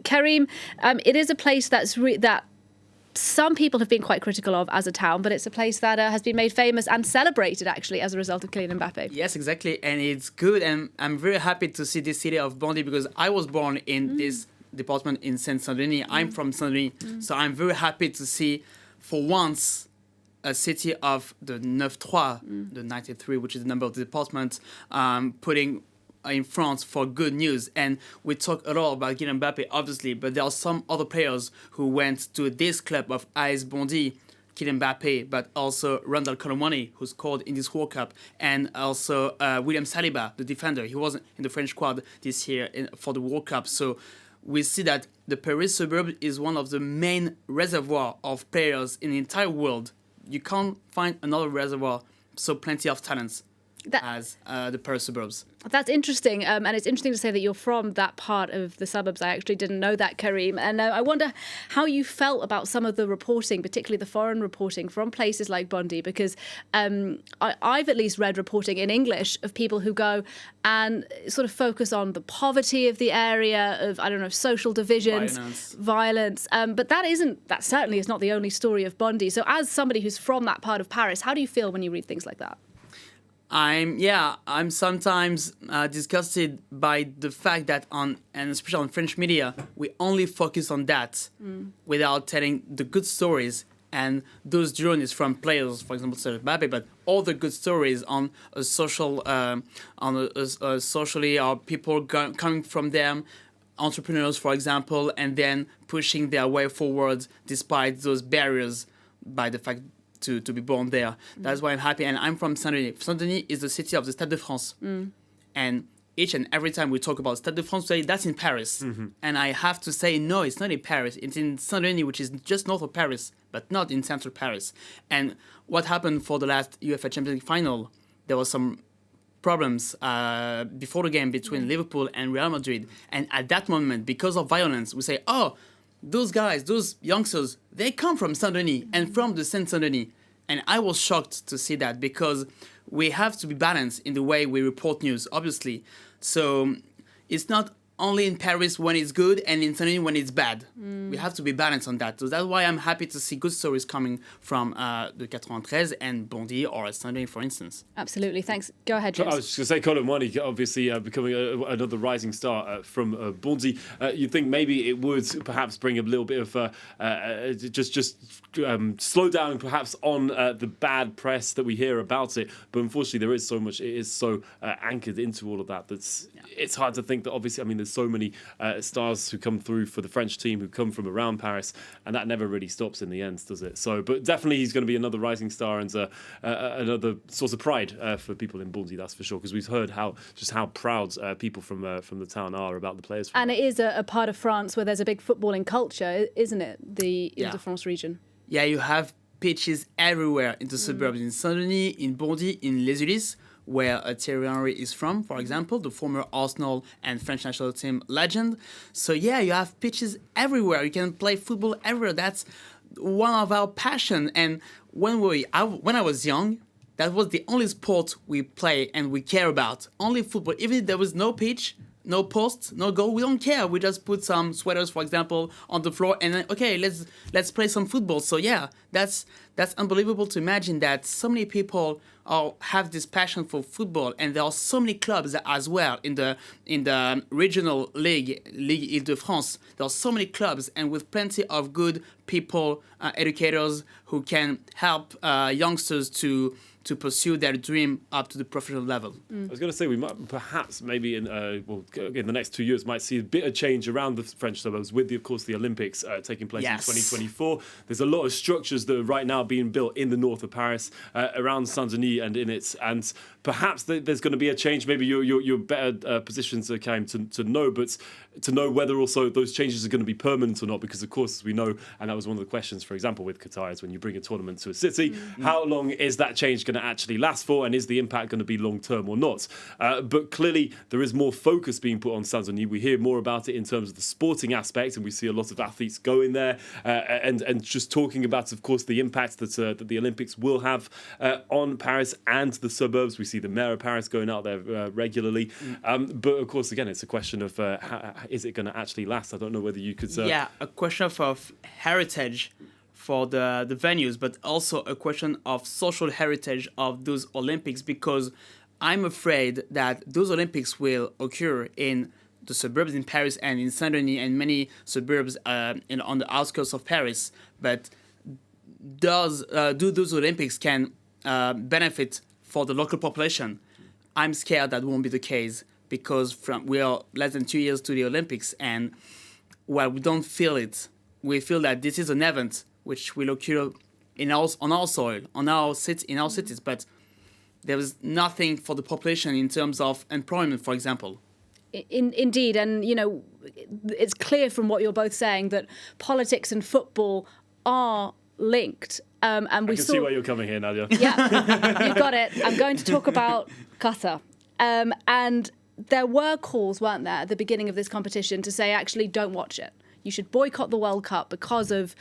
Karim, it is a place that some people have been quite critical of as a town, but it's a place that has been made famous and celebrated actually as a result of Kylian Mbappé. Yes, exactly, and it's good, and I'm very happy to see this city of Baldé because I was born in this department in Saint-Denis. I'm from Saint-Denis, so I'm very happy to see, for once, a city of the 93, the 93, which is the number of the department, putting in France for good news. And we talk a lot about Kylian Mbappé, obviously, but there are some other players who went to this club of AS Bondy, Kylian Mbappé, but also Randall Colomwani, who scored in this World Cup, and also William Saliba, the defender. He wasn't in the French squad this year for the World Cup. So we see that the Paris suburb is one of the main reservoir of players in the entire world. You can't find another reservoir so plenty of talents as the Paris suburbs. That's interesting, and it's interesting to say that you're from that part of the suburbs. I actually didn't know that, Karim, and I wonder how you felt about some of the reporting, particularly the foreign reporting from places like Bondy, because I've at least read reporting in English of people who go and sort of focus on the poverty of the area, of, I don't know, social divisions, violence, but that certainly is not the only story of Bondy. So as somebody who's from that part of Paris, how do you feel when you read things like that? I'm sometimes disgusted by the fact that and especially on French media, we only focus on that without telling the good stories. And those journeys from players, for example, Mbappé, but all the good stories on a social, socially, or people coming from them, entrepreneurs, for example, and then pushing their way forward despite those barriers by the fact to be born there. That's why I'm happy. And I'm from Saint-Denis. Saint-Denis is the city of the Stade de France. And each and every time we talk about Stade de France, that's in Paris. And I have to say, no, it's not in Paris. It's in Saint-Denis, which is just north of Paris, but not in central Paris. And what happened for the last UEFA Champions League final, there was some problems before the game between Liverpool and Real Madrid. And at that moment, because of violence, we say, oh, those guys, those youngsters, they come from Saint-Denis and from the Saint-Denis. And I was shocked to see that because we have to be balanced in the way we report news, obviously. So it's not only in Paris when it's good and in Saint-Denis when it's bad. We have to be balanced on that. So that's why I'm happy to see good stories coming from the 93 and Bondy or Saint-Denis, for instance. Absolutely. Thanks. Go ahead, James. I was just going to say, Colomwani obviously becoming another rising star from Bondy. You'd think maybe it would perhaps bring a little bit of just slow down perhaps on the bad press that we hear about it. But unfortunately, there is so much. It is so anchored into all of that it's hard to think that obviously, I mean, there's so many stars who come through for the French team who come from around Paris, and that never really stops in the end, does it? So, but definitely he's going to be another rising star and another source of pride for people in Bondy, that's for sure, because we've heard how proud people from the town are about the players. And it is a part of France where there's a big footballing culture, isn't it? The Ile-de-France region. Yeah, you have pitches everywhere in the suburbs, in Saint-Denis, in Bondy, in Les Ulis, where Thierry Henry is from, for example, the former Arsenal and French national team legend. So yeah, you have pitches everywhere. You can play football everywhere. That's one of our passion. And when I was young, that was the only sport we play and we care about. Only football. Even if there was no pitch, no post, no goal, we don't care. We just put some sweaters, for example, on the floor and then, okay, let's play some football. So yeah, that's unbelievable to imagine that so many people have this passion for football, and there are so many clubs as well in the regional league Ile-de-France. There are so many clubs, and with plenty of good people, educators who can help youngsters to pursue their dream up to the professional level. I was going to say we might perhaps maybe in the next 2 years might see a bit of change around the French suburbs with of course the Olympics taking place in 2024. There's a lot of structures that are right now being built in the north of Paris around Saint-Denis and perhaps there's going to be a change. Maybe you're better positioned to know, but to know whether also those changes are going to be permanent or not, because of course, as we know, and that was one of the questions, for example, with Qatar, is when you bring a tournament to a city, how long is that change going going to actually last for, and is the impact going to be long-term or not? But clearly, there is more focus being put on Saint-Denis. We hear more about it in terms of the sporting aspect, and we see a lot of athletes going there and just talking about, of course, the impact that the Olympics will have on Paris and the suburbs. We see the mayor of Paris going out there regularly. But, of course, again, it's a question of is it going to actually last? I don't know whether you could... a question of heritage for the venues, but also a question of social heritage of those Olympics, because I'm afraid that those Olympics will occur in the suburbs in Paris and in Saint-Denis and many suburbs on the outskirts of Paris. But do those Olympics can benefit for the local population? I'm scared that won't be the case, because we are less than 2 years to the Olympics, and while we don't feel it, we feel that this is an event which will occur on our soil, in our cities, but there is nothing for the population in terms of employment, for example. Indeed, and it's clear from what you're both saying that politics and football are linked. And I can see where you're coming here, Nadia. Yeah, you got it. I'm going to talk about Qatar. And there were calls, weren't there, at the beginning of this competition to say, actually, don't watch it. You should boycott the World Cup because of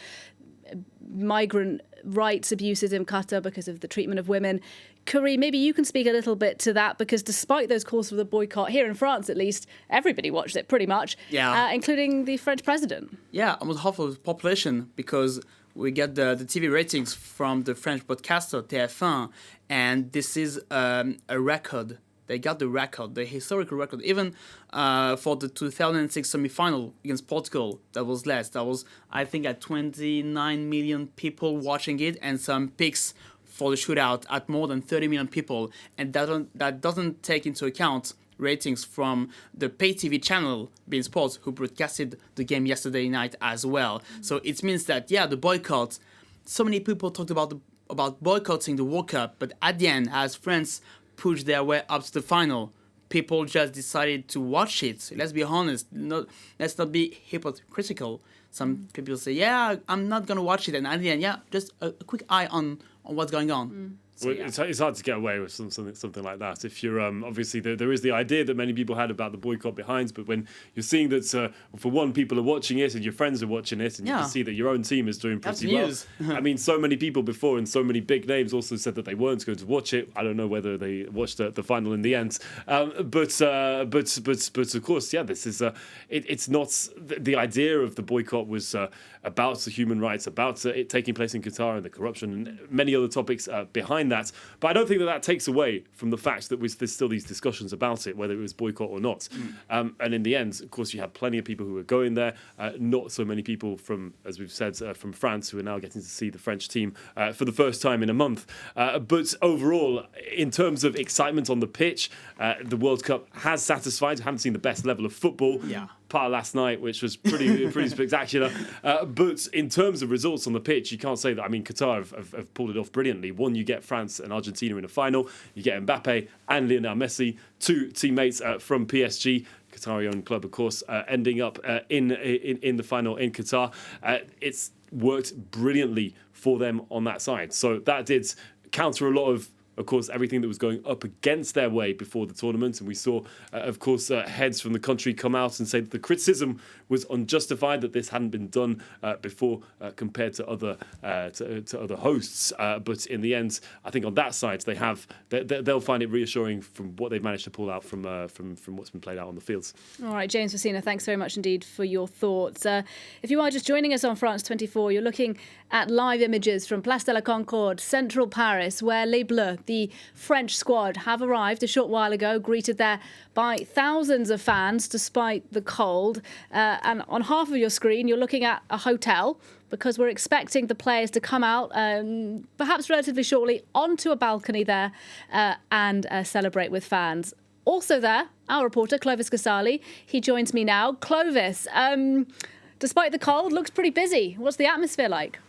migrant rights abuses in Qatar, because of the treatment of women. Karim, maybe you can speak a little bit to that, because despite those calls for the boycott, here in France at least, everybody watched it pretty much, including the French president. Yeah, almost half of the population, because we get the TV ratings from the French broadcaster TF1, and this is a record. They got the record, the historical record. Even for the 2006 semi-final against Portugal, that was less. That was, I think, at 29 million people watching it, and some peaks for the shootout at more than 30 million people. And that doesn't take into account ratings from the pay TV channel, beIN Sports, who broadcasted the game yesterday night as well. So it means that, the boycott, so many people talked about boycotting the World Cup, but at the end, as France pushed their way up to the final, people just decided to watch it. Let's be honest. Let's not be hypocritical. Some people say, I'm not going to watch it. And at the end, just a quick eye on what's going on. So, it's hard to get away with something like that. If you're obviously there is the idea that many people had about the boycott behind, but when you're seeing that for one, people are watching it and your friends are watching it, and you can see that your own team is doing pretty well. I mean, so many people before and so many big names also said that they weren't going to watch it. I don't know whether they watched the final in the end, but of course, this is it's not the idea of the boycott was about the human rights, about it taking place in Qatar and the corruption and many other topics behind that. But I don't think that takes away from the fact that there's still these discussions about it, whether it was boycott or not. And in the end, of course, you had plenty of people who were going there, not so many people from, as we've said, from France, who are now getting to see the French team for the first time in a month. But overall, in terms of excitement on the pitch, the World Cup has satisfied. I haven't seen the best level of football. Part of last night, which was pretty spectacular. But in terms of results on the pitch, you can't say that. I mean, Qatar have pulled it off brilliantly. One, you get France and Argentina in a final. You get Mbappé and Lionel Messi, two teammates from PSG, Qatari-owned club, of course, ending up in the final in Qatar. It's worked brilliantly for them on that side. So that did counter a lot of course, everything that was going up against their way before the tournament. And we saw, of course, heads from the country come out and say that the criticism was unjustified, that this hadn't been done before compared to other hosts. But in the end, I think on that side, they'll find it reassuring from what they've managed to pull out from what's been played out on the fields. All right, James Vasina, thanks very much indeed for your thoughts. If you are just joining us on France 24, you're looking at live images from Place de la Concorde, central Paris, where Les Bleus, the French squad, have arrived a short while ago, greeted there by thousands of fans despite the cold. And on half of your screen, you're looking at a hotel, because we're expecting the players to come out, perhaps relatively shortly, onto a balcony there and celebrate with fans. Also there, our reporter, Clovis Casali. He joins me now. Clovis, despite the cold, looks pretty busy. What's the atmosphere like?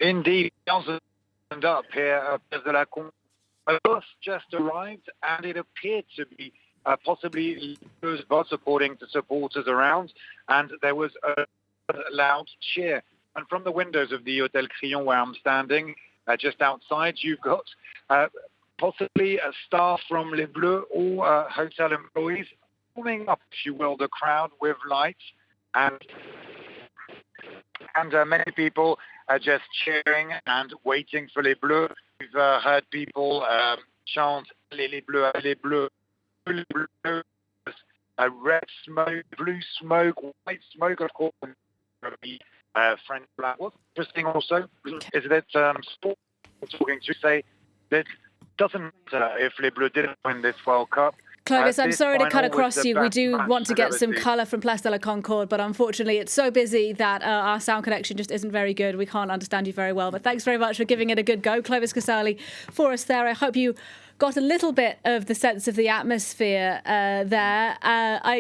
Indeed, and up here at Place de la Concorde. A bus just arrived, and it appeared to be possibly Bleus bus, according to supporters around, and there was a loud cheer. And from the windows of the Hotel Crillon, where I'm standing, just outside. You've got possibly a staff from Les Bleus or hotel employees forming up, if you will, the crowd with lights, and many people are just cheering and waiting for Les Bleus. We've heard people chant les Bleus, les Bleus, les Bleus, red smoke, blue smoke, white smoke, of course. The French flag. What's interesting also is that sport talking to say that doesn't matter if Les Bleus didn't win this World Cup. Clovis, I'm sorry to cut across you. We do want to get some colour from Place de la Concorde, but unfortunately it's so busy that our sound connection just isn't very good. We can't understand you very well. But thanks very much for giving it a good go, Clovis Casali, for us there. I hope you got a little bit of the sense of the atmosphere there.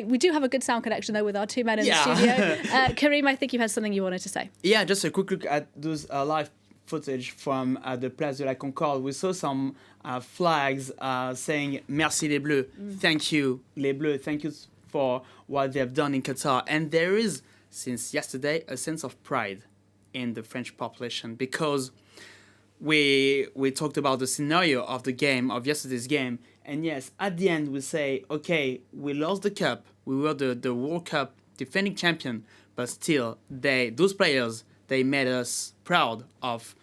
We do have a good sound connection, though, with our two men in the studio. Karim, I think you had something you wanted to say. Yeah, just a quick look at those live footage from the Place de la Concorde. We saw some flags saying Merci les Bleus, thank you les Bleus, thank you for what they have done in Qatar. And there is, since yesterday, a sense of pride in the French population, because we talked about the scenario of the game, of yesterday's game, and yes, at the end we say, okay, we lost the cup, we were the World Cup defending champion, but still, those players, they made us proud of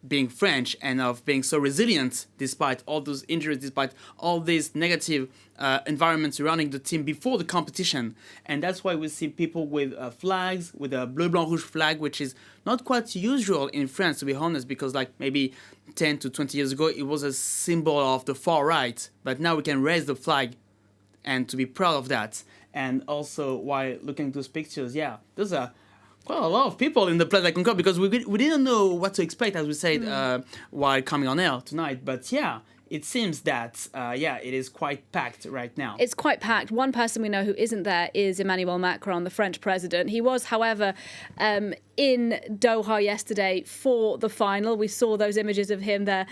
being French and of being so resilient despite all those injuries, despite all these negative environments surrounding the team before the competition. And that's why we see people with flags, with a bleu, blanc, rouge flag, which is not quite usual in France, to be honest, because like maybe 10 to 20 years ago, it was a symbol of the far right. But now we can raise the flag and to be proud of that. And also, while looking at those pictures, yeah, those are quite a lot of people in the Place de la Concorde, because we didn't know what to expect, as we said while coming on air tonight. But yeah, it seems that, it is quite packed right now. It's quite packed. One person we know who isn't there is Emmanuel Macron, the French president. He was, however, in Doha yesterday for the final. We saw those images of him there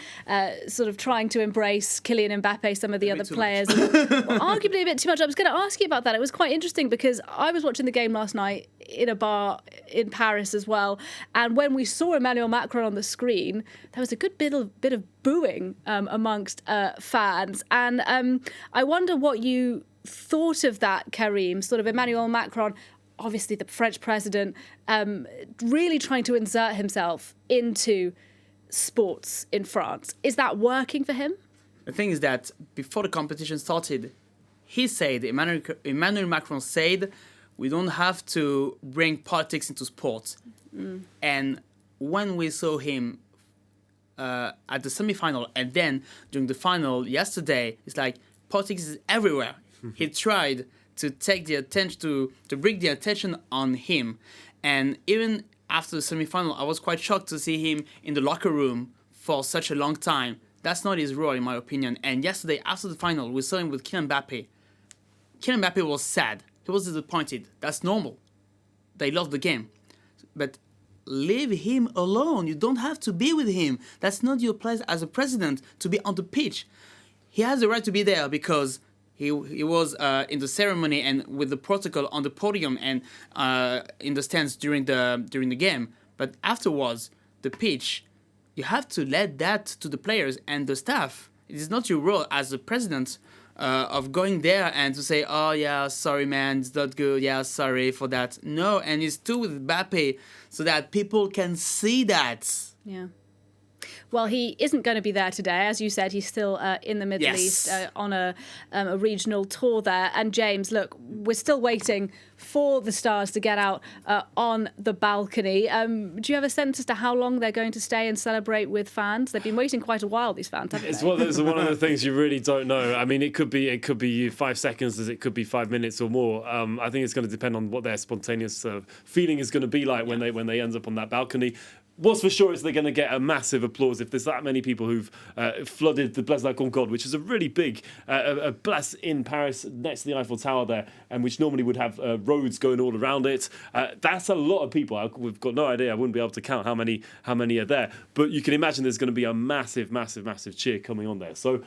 sort of trying to embrace Kylian Mbappé, some of the other players. Arguably a bit too much. I was going to ask you about that. It was quite interesting because I was watching the game last night in a bar in Paris as well. And when we saw Emmanuel Macron on the screen, there was a good bit of booing amongst fans. And I wonder what you thought of that, Karim, sort of Emmanuel Macron, obviously the French president, really trying to insert himself into sports in France. Is that working for him? The thing is that before the competition started, Emmanuel Macron said, we don't have to bring politics into sports. And when we saw him at the semi-final and then during the final yesterday, it's like politics is everywhere. He tried to take the attention, to bring the attention on him. And even after the semi-final, I was quite shocked to see him in the locker room for such a long time. That's not his role, in my opinion. And yesterday, after the final, we saw him with Kylian Mbappé. Kylian Mbappé was sad. He was disappointed. That's normal. They lost the game. But leave him alone. You don't have to be with him. That's not your place as a president to be on the pitch. He has the right to be there because he was in the ceremony and with the protocol on the podium and in the stands during the game. But afterwards, the pitch, you have to let that to the players and the staff. It is not your role as the president of going there and to say, oh yeah, sorry man, it's not good, yeah, sorry for that. No, and it's too with Mbappé so that people can see that. Yeah. Well, he isn't going to be there today. As you said, he's still in the Middle East on a regional tour there. And James, look, we're still waiting for the stars to get out on the balcony. Do you have a sense as to how long they're going to stay and celebrate with fans? They've been waiting quite a while, these fans, haven't they? It's one of the things you really don't know. I mean, it could be 5 seconds as it could be 5 minutes or more. I think it's going to depend on what their spontaneous feeling is going to be like when they end up on that balcony. What's for sure is they're going to get a massive applause if there's that many people who've flooded the Place de la Concorde, which is a really big a place in Paris next to the Eiffel Tower there, and which normally would have roads going all around it. That's a lot of people. We've got no idea. I wouldn't be able to count how many are there. But you can imagine there's going to be a massive, massive, massive cheer coming on there. So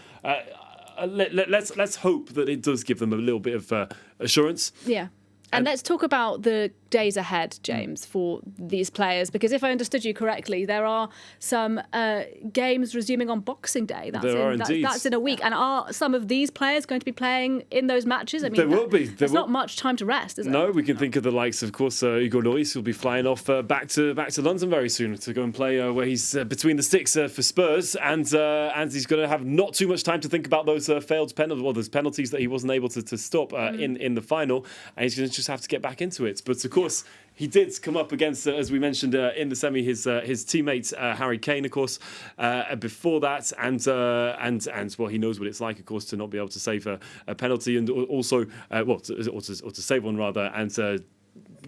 let's hope that it does give them a little bit of assurance. Yeah. And let's talk about the days ahead, James, for these players? Because if I understood you correctly, there are some games resuming on Boxing Day. That's in a week. And are some of these players going to be playing in those matches? I mean, there will be. There's not much time to rest, is it? No, we can think of the likes, of course, Hugo Lloris will be flying off back to London very soon to go and play where he's between the sticks for Spurs, and he's going to have not too much time to think about those failed penalties, well, those penalties that he wasn't able to stop in the final, and he's going to just have to get back into it. But of course, he did come up against, as we mentioned in the semi, his teammate Harry Kane, of course, before that, and well, he knows what it's like, of course, to not be able to save a penalty, and also to save one rather, and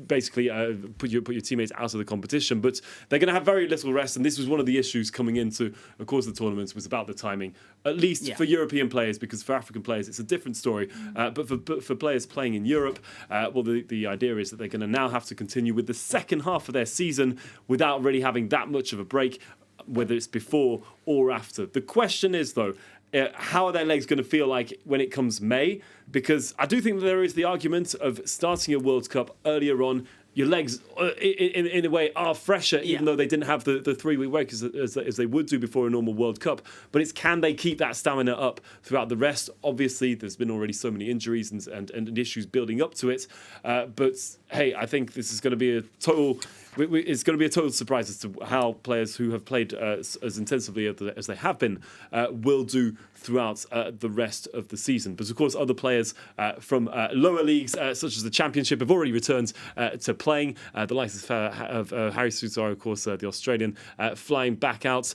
basically put your teammates out of the competition. But they're going to have very little rest, and this was one of the issues coming into, of course, the tournaments, was about the timing, at least for European players, because for African players it's a different story. But for players playing in Europe, the idea is that they're going to now have to continue with the second half of their season without really having that much of a break, whether it's before or after. The question is, though, how are their legs going to feel like when it comes May? Because I do think that there is the argument of starting a World Cup earlier on. Your legs, in a way, are fresher, even though they didn't have the 3-week break as they would do before a normal World Cup. But it's, can they keep that stamina up throughout the rest? Obviously, there's been already so many injuries and issues building up to it. But hey, I think this is going to be a total. It's going to be a total surprise as to how players who have played as intensively as they have been will do throughout the rest of the season. But of course, other players from lower leagues, such as the Championship, have already returned to playing. The likes of Harry Souttar, of course, the Australian, flying back out.